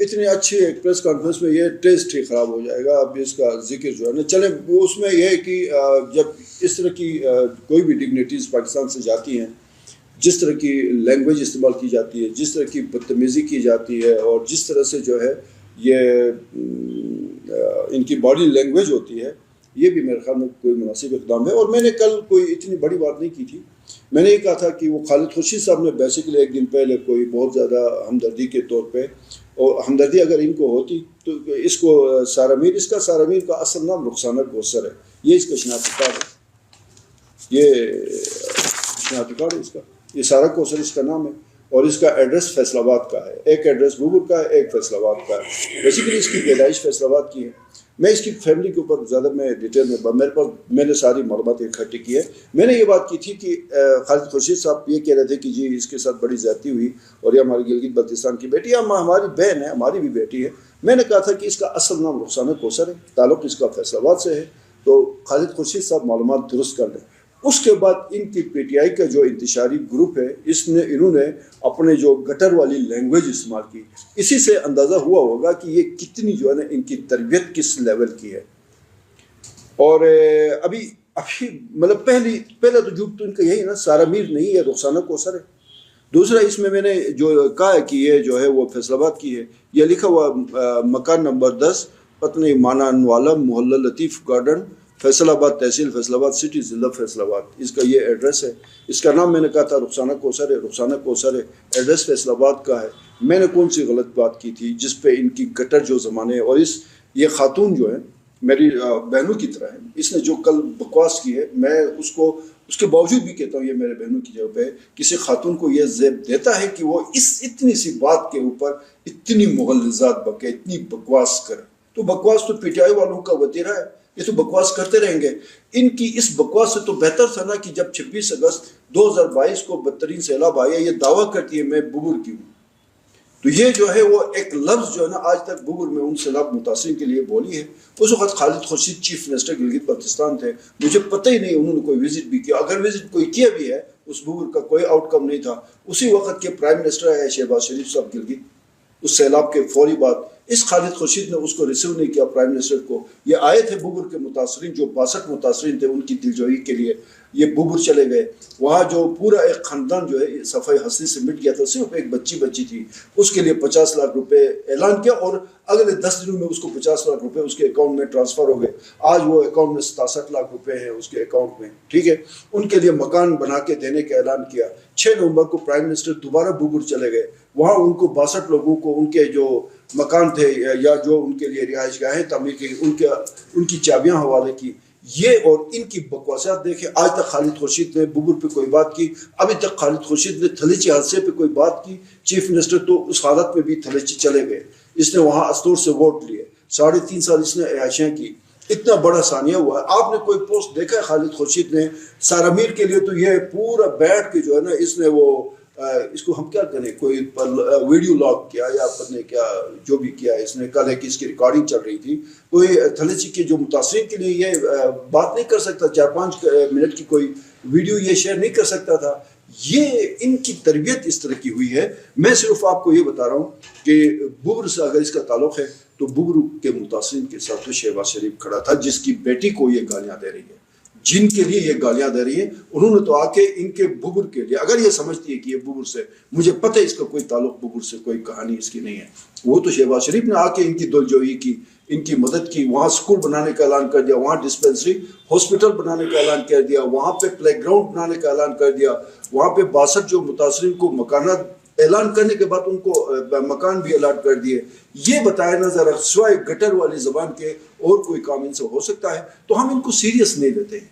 اتنی اچھی ایک پریس کانفرنس میں یہ ٹیسٹ ہی خراب ہو جائے گا. اب اس کا ذکر جو ہے نا چلیں اس میں یہ ہے کہ جب اس طرح کی کوئی بھی ڈگنیٹیز پاکستان سے جاتی ہیں، جس طرح کی لینگویج استعمال کی جاتی ہے، جس طرح کی بدتمیزی کی جاتی ہے، اور جس طرح سے جو ہے یہ ان کی باڈی لینگویج ہوتی ہے، یہ بھی میرے خیال میں کوئی مناسب اقدام ہے. اور میں نے کل کوئی اتنی بڑی بات نہیں کی تھی. میں نے یہ کہا تھا کہ وہ خالد خورشید صاحب نے بیسیکلی ایک دن پہلے کوئی بہت زیادہ ہمدردی کے طور پہ، اور ہمدردی اگر ان کو ہوتی تو اس کو سارا میر کا اصل نام رخسانہ کوثر ہے. یہ اس کا شناختی کارڈ ہے، یہ شناختی کارڈ ہے اس کا. یہ سارا کوثر اس کا نام ہے، اور اس کا ایڈریس فیصل آباد کا ہے. ایک ایڈریس بوبر کا ہے، ایک فیصل آباد کا ہے. بیسیکلی اس کی پیدائش فیصل آباد کی ہے. میں اس کی فیملی کے اوپر زیادہ ڈیٹیل میں نے ساری معلومات اکٹھی کی ہے. میں نے یہ بات کی تھی کہ خالد خورشید صاحب یہ کہہ رہے تھے کہ جی اس کے ساتھ بڑی زیادتی ہوئی، اور یہ ہماری گلگت بلتستان کی بیٹی ہے، ہماری بہن ہے، ہماری بھی بیٹی ہے. میں نے کہا تھا کہ اس کا اصل نام رخسانہ کوثر ہے، تعلق اس کا فیصل آباد سے ہے. تو خالد خورشید صاحب معلومات درست کر لیں. اس کے بعد ان کی پی ٹی آئی کا جو انتشاری گروپ ہے، انہوں نے اپنے جو گٹر والی لینگویج استعمال کی. اسی سے اندازہ ہوا ہوگا کہ یہ کتنی جو ہے نا ان کی تربیت کس لیول کی ہے. اور ابھی مطلب پہلا تو جھوٹ تو ان کا یہی ہے نا، سارا میر نہیں ہے، رخسانہ کوثر ہے. دوسرا اس میں نے جو کہا ہے کہ یہ جو ہے وہ فیصل آباد کی ہے، یہ لکھا ہوا مکان نمبر 10 پتنی مانا انوالا محلہ لطیف گارڈن فیصل آباد تحصیل فیصل آباد سٹی ضلع فیصل آباد. اس کا یہ ایڈریس ہے. اس کا نام میں نے کہا تھا رخسانہ کوثر ہے، رخسانہ کوثر ہے، ایڈریس فیصل آباد کا ہے. میں نے کون سی غلط بات کی تھی جس پہ ان کی گٹر جو زمانے، اور یہ خاتون جو ہے میری بہنوں کی طرح ہے. اس نے جو کل بکواس کی ہے، میں اس کے باوجود بھی کہتا ہوں یہ میرے بہنوں کی جگہ پہ کسی خاتون کو یہ زیب دیتا ہے کہ وہ اس اتنی سی بات کے اوپر اتنی مغلظات بکے، اتنی بکواس کرے. تو بکواس تو پی ٹی آئی والوں کا وتیرہ ہے، یہ تو بکواس کرتے رہیں گے. ان کی اس بکواس سے تو بہتر تھا نا کہ جب 26 اگست 2022 کو بدترین سیلاب آیا، یہ دعویٰ کرتی ہے میں ببر کی ہوں. تو یہ جو ہے وہ ایک لفظ جو ہے نا آج تک ببر میں ان سیلاب متاثرین کے لیے بولی ہے. اس وقت خالد خورشید چیف منسٹر گلگت بلتستان تھے. مجھے پتہ ہی نہیں انہوں نے کوئی وزٹ بھی کیا. اگر وزٹ کوئی کیا بھی ہے اس ببر کا کوئی آؤٹ کم نہیں تھا. اسی وقت کے پرائم منسٹر ہے شہباز شریف صاحب گلگت. اس سیلاب کے فوری بعد اس خالد خورشید نے اس کو ریسیو نہیں کیا پرائم منسٹر کو. یہ آئے تھے ببر کے متاثرین جو 62 متاثرین تھے ان کی دلجوئی کے لیے. یہ ببر چلے گئے. وہاں جو پورا ایک خاندان جو ہے صفائی ہستی سے مٹ گیا تھا. صرف ایک بچی تھی. اس کے لیے 50 لاکھ روپے اعلان کیا، اور اگلے 10 دنوں میں اس کو 50 لاکھ روپے اس کے اکاؤنٹ میں ٹرانسفر ہو گئے. آج وہ اکاؤنٹ میں 67 لاکھ روپے ہیں اس کے اکاؤنٹ میں. ٹھیک ہے. ان کے لیے مکان بنا کے دینے کا اعلان کیا. 6 نومبر کو پرائم منسٹر دوبارہ ببر چلے گئے. وہاں ان کو 62 لوگوں کو ان کے جو مکان تھے یا جو ان کے لیے رہائش گاہیں تعمیر کی ان کی چابیاں حوالے کی. یہ اور ان کی بکواسات دیکھیں. آج تک خالد خورشید نے ببر پہ کوئی بات کی؟ ابھی تک خالد خورشید نے تھلیچی حادثے پہ کوئی بات کی؟ چیف منسٹر تو اس حالت میں بھی تھلیچی چلے گئے. اس نے وہاں استور سے ووٹ لیے. 3.5 سال اس نے عیاشیاں کی. اتنا بڑا ثانیہ ہوا ہے. آپ نے کوئی پوسٹ دیکھا ہے خالد خورشید نے سارا میر کے لیے؟ تو یہ پورا بیٹھ کے جو ہے نا اس نے وہ اس کو ہم کیا کریں، کوئی ویڈیو لاگ کیا یا پتہ کیا جو بھی کیا. اس نے کل ہے کہ اس کی ریکارڈنگ چل رہی تھی. کوئی تھلیچی کے جو متاثرین کے لیے یہ بات نہیں کر سکتا. 4-5 منٹ کی کوئی ویڈیو یہ شیئر نہیں کر سکتا تھا. یہ ان کی تربیت اس طرح کی ہوئی ہے. میں صرف آپ کو یہ بتا رہا ہوں کہ ببر سے اگر اس کا تعلق ہے تو ببر کے متاثرین کے ساتھ تو شہباز شریف کھڑا تھا جس کی بیٹی کو یہ گالیاں دے رہی ہے، جن کے لیے یہ گالیاں دے رہی ہیں. انہوں نے تو آ کے ان کے ببر کے لیے، اگر یہ سمجھتی ہے کہ یہ ببر سے، مجھے پتہ ہے اس کا کوئی تعلق ببر سے، کوئی کہانی اس کی نہیں ہے. وہ تو شہباز شریف نے آ کے ان کی دلجوئی کی، ان کی مدد کی. وہاں سکول بنانے کا اعلان کر دیا، وہاں ڈسپینسری ہاسپٹل بنانے کا اعلان کر دیا، وہاں پہ پلے گراؤنڈ بنانے کا اعلان کر دیا. وہاں پہ 62 جو متاثرین کو مکانات اعلان کرنے کے بعد ان کو مکان بھی الاٹ کر دیے. یہ بتائے نا ذرا، سوائے گٹر والی زبان کے اور کوئی کام ان سے ہو سکتا ہے؟ تو ہم ان کو سیریس نہیں لیتے ہیں.